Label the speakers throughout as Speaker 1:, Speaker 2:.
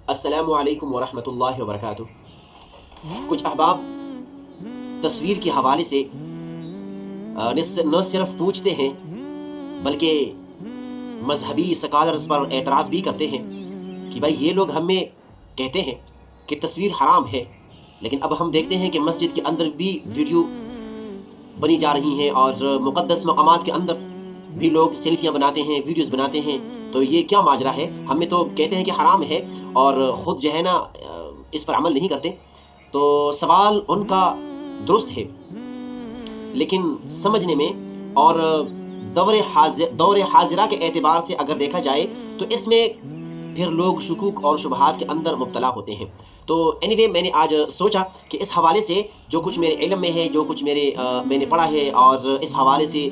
Speaker 1: السلام علیکم ورحمۃ اللہ وبرکاتہ۔ کچھ احباب تصویر کے حوالے سے نہ صرف پوچھتے ہیں بلکہ مذہبی سکالرز پر اعتراض بھی کرتے ہیں کہ بھائی یہ لوگ ہمیں کہتے ہیں کہ تصویر حرام ہے، لیکن اب ہم دیکھتے ہیں کہ مسجد کے اندر بھی ویڈیو بنی جا رہی ہیں اور مقدس مقامات کے اندر بھی لوگ سیلفیاں بناتے ہیں، ویڈیوز بناتے ہیں۔ تو یہ کیا ماجرا ہے؟ ہمیں تو کہتے ہیں کہ حرام ہے اور خود جو ہے نا اس پر عمل نہیں کرتے۔ تو سوال ان کا درست ہے، لیکن سمجھنے میں اور دور حاضرہ کے اعتبار سے اگر دیکھا جائے تو اس میں پھر لوگ شکوک اور شبہات کے اندر مبتلا ہوتے ہیں۔ تو anyway میں نے آج سوچا کہ اس حوالے سے جو کچھ میرے علم میں ہے، جو کچھ میں نے پڑھا ہے اور اس حوالے سے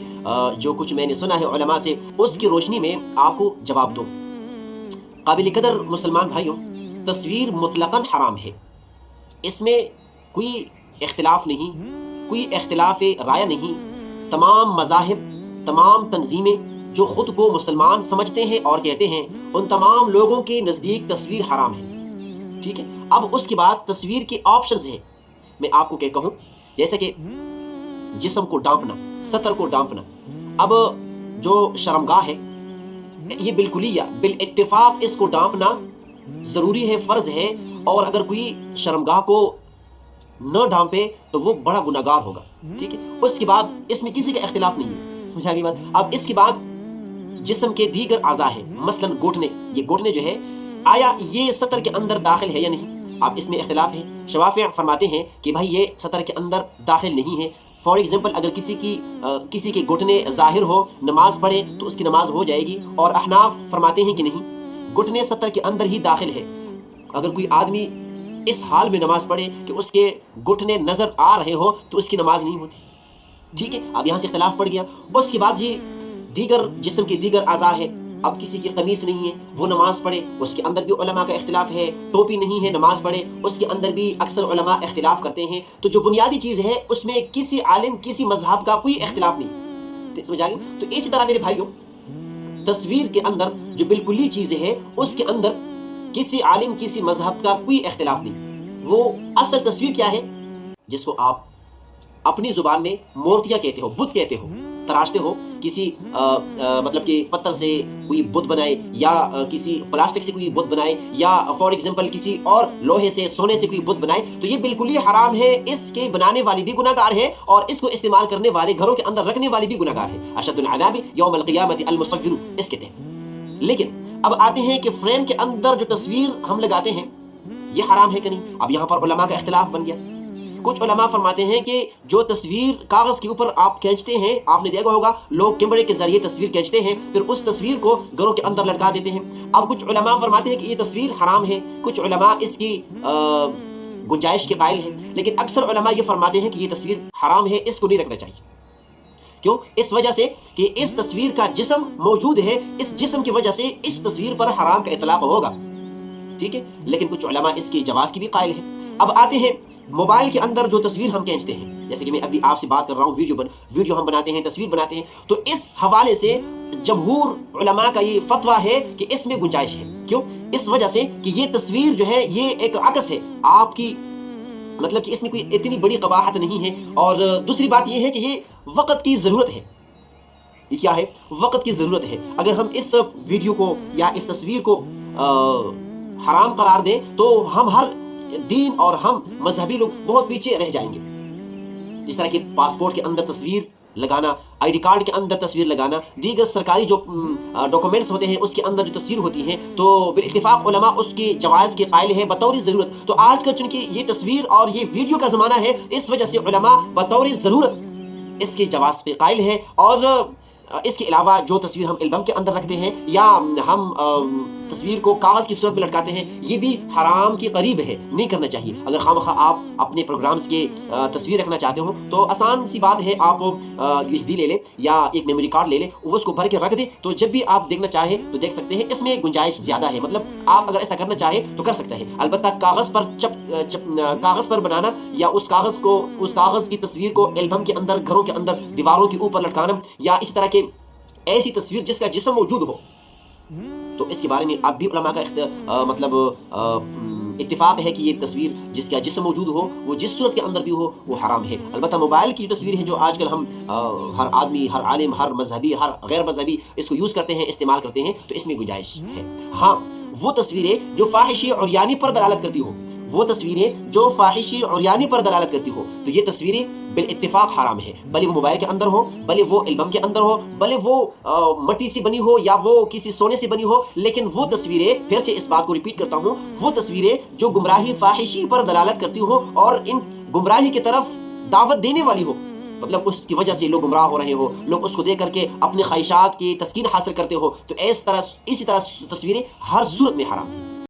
Speaker 1: جو کچھ میں نے سنا ہے علماء سے، اس کی روشنی میں آپ کو جواب دوں۔ قابل قدر مسلمان بھائیوں، تصویر مطلقاً حرام ہے، اس میں کوئی اختلاف نہیں، کوئی اختلاف رائے نہیں۔ تمام مذاہب، تمام تنظیمیں جو خود کو مسلمان سمجھتے ہیں اور کہتے ہیں، ان تمام لوگوں کے نزدیک تصویر حرام ہے، ٹھیک ہے۔ اب اس کے بعد تصویر کے آپشنز ہیں، میں آپ کو کیا کہوں، جیسے کہ جسم کو ڈانپنا، سطر کو ڈانپنا۔ اب جو شرمگاہ ہے، یہ بالاتفاق اس کو ڈانپنا ضروری ہے، فرض ہے، اور اگر کوئی شرمگاہ کو نہ ڈانپے تو وہ بڑا گناہگار ہوگا، ٹھیک ہے۔ اس کے بعد اس میں کسی کا اختلاف نہیں ہے، سمجھا گئی بات۔ اب اس کے بعد جسم کے دیگر اعضاء ہیں، مثلا گھٹنے، یہ گھٹنے جو ہے آیا یہ سطر کے اندر داخل ہے یا نہیں؟ اب اس میں اختلاف ہے۔ شوافع فرماتے ہیں کہ بھائی یہ سطر کے اندر داخل نہیں ہے۔ فار ایگزامپل اگر کسی کے گھٹنے ظاہر ہو، نماز پڑھے تو اس کی نماز ہو جائے گی، اور احناف فرماتے ہیں کہ نہیں، گھٹنے سطر کے اندر ہی داخل ہے۔ اگر کوئی آدمی اس حال میں نماز پڑھے کہ اس کے گھٹنے نظر آ رہے ہو تو اس کی نماز نہیں ہوتی، ٹھیک ہے۔ اب یہاں سے اختلاف پڑ گیا۔ اس کے بعد جی دیگر جسم کے دیگر اعضاء ہے، اب کسی کی قمیص نہیں ہے، وہ نماز پڑھے، اس کے اندر بھی علماء کا اختلاف ہے۔ ٹوپی نہیں ہے، نماز پڑھے، اس کے اندر بھی اکثر علماء اختلاف کرتے ہیں۔ تو جو بنیادی چیز ہے اس میں کسی عالم، کسی مذہب کا کوئی اختلاف نہیں، سمجھ آ گئی؟ تو اسی طرح میرے بھائیوں، تصویر کے اندر جو بالکلی چیزیں ہیں اس کے اندر کسی عالم، کسی مذہب کا کوئی اختلاف نہیں۔ وہ اصل تصویر کیا ہے؟ جس کو آپ اپنی زبان میں مورتیاں کہتے ہو، بت کہتے ہو، تراشتے ہو، کسی مطلب کہ پتھر سے کوئی بت بنائے، یا کسی پلاسٹک سے کوئی بت بنائے، یا فار ایگزامپل کسی اور لوہے سے، سونے سے کوئی بت بنائے، تو یہ بالکل ہی حرام ہے۔ اس کے بنانے والی بھی گناہ گار ہے اور اس کو استعمال کرنے والے، گھروں کے اندر رکھنے والی بھی گناہ گار ہے۔ اشد العذاب یوم القیامت المصور، اس کے تحت۔ لیکن اب آتے ہیں کہ فریم کے اندر جو تصویر ہم لگاتے ہیں یہ حرام ہے کہ نہیں؟ اب یہاں پر علماء کا اختلاف بن گیا۔ کچھ علماء فرماتے ہیں کہ جو تصویر کاغذ کے اوپر آپ کھینچتے ہیں، آپ نے دیکھا ہوگا لوگ کیمرے کے ذریعے تصویر کھینچتے ہیں، پھر اس تصویر کو گھروں کے اندر لٹکا دیتے ہیں۔ اب کچھ علماء فرماتے ہیں کہ یہ تصویر حرام ہے، کچھ علماء اس کی گنجائش کے قائل ہیں، لیکن اکثر علماء یہ فرماتے ہیں کہ یہ تصویر حرام ہے، اس کو نہیں رکھنا چاہیے۔ کیوں؟ اس وجہ سے کہ اس تصویر کا جسم موجود ہے، اس جسم کی وجہ سے اس تصویر پر حرام کا اطلاق ہوگا، ٹھیک ہے۔ لیکن کچھ علماء اس کی جواز کی بھی قائل ہیں۔ اب آتے ہیں موبائل کے اندر جو تصویر ہم کھینچتے ہیں، جیسے کہ میں ابھی آپ سے بات کر رہا ہوں، ویڈیو ہم بناتے ہیں، تصویر بناتے ہیں، تو اس حوالے سے جمہور علماء کا یہ فتویٰ ہے کہ اس میں گنجائش ہے۔ کیوں؟ اس وجہ سے کہ یہ تصویر جو ہے یہ ایک عکس ہے آپ کی، مطلب کہ اس میں کوئی اتنی بڑی قباحت نہیں ہے۔ اور دوسری بات یہ ہے کہ یہ وقت کی ضرورت ہے۔ یہ کیا ہے؟ وقت کی ضرورت ہے۔ اگر ہم اس ویڈیو کو یا اس تصویر کو حرام قرار دیں تو ہم ہر دین اور ہم مذہبی لوگ بہت پیچھے رہ جائیں گے۔ جس طرح کہ پاسپورٹ کے اندر تصویر لگانا، آئی ڈی کارڈ کے اندر تصویر لگانا، دیگر سرکاری جو ڈاکومنٹس ہوتے ہیں اس کے اندر جو تصویر ہوتی ہیں، تو بالاتفاق علماء اس کے جواز کے قائل ہیں بطور ضرورت۔ تو آج کل چونکہ یہ تصویر اور یہ ویڈیو کا زمانہ ہے، اس وجہ سے علماء بطور ضرورت اس کے جواز پہ قائل ہیں۔ اور اس کے علاوہ جو تصویر ہم البم کے اندر رکھتے ہیں یا ہم تصویر کو کاغذ کی صورت میں لٹکاتے ہیں، یہ بھی حرام کے قریب ہے، نہیں کرنا چاہیے۔ اگر خواہ آپ اپنے پروگرامز کے تصویر رکھنا چاہتے ہو تو آسان سی بات ہے، آپ USB لے لیں یا ایک میموری کارڈ لے لیں، وہ اس کو بھر کے رکھ دیں، تو جب بھی آپ دیکھنا چاہیں تو دیکھ سکتے ہیں۔ اس میں گنجائش زیادہ ہے، مطلب آپ اگر ایسا کرنا چاہیں تو کر سکتے ہیں۔ البتہ کاغذ پر بنانا یا اس کاغذ کی تصویر کو البم کے اندر، گھروں کے اندر دیواروں کے اوپر لٹکانا، یا اس طرح کے ایسی تصویر جس کا جسم موجود ہو، تو اس کے بارے میں اب بھی علماء کا اتفاق ہے کہ یہ تصویر جس کا جسم موجود ہو وہ جس صورت کے اندر بھی ہو وہ حرام ہے۔ البتہ موبائل کی جو تصویر ہے جو آج کل ہم ہر آدمی، ہر عالم، ہر مذہبی، ہر غیر مذہبی اس کو یوز کرتے ہیں، استعمال کرتے ہیں، تو اس میں گنجائش ہے۔ ہاں، وہ تصویریں جو فاحشی عریانی پر دلالت کرتی ہو، وہ تصویریں جو فاحشی عریانی پر دلالت کرتی ہو، تو یہ تصویریں بالاتفاق حرام ہے، بھلے وہ موبائل کے اندر ہو، بھلے وہ البم کے اندر ہو، بھلے وہ مٹی سے بنی ہو یا وہ کسی سونے سے بنی ہو، لیکن وہ تصویریں، پھر سے اس بات کو ریپیٹ کرتا ہوں، وہ تصویریں جو گمراہی فاحشی پر دلالت کرتی ہو اور ان گمراہی کی طرف دعوت دینے والی ہو، مطلب اس کی وجہ سے لوگ گمراہ ہو رہے ہو، لوگ اس کو دیکھ کر کے اپنے خواہشات کی تسکین حاصل کرتے ہو، تو اسی طرح تصویریں ہر صورت میں حرام ہیں۔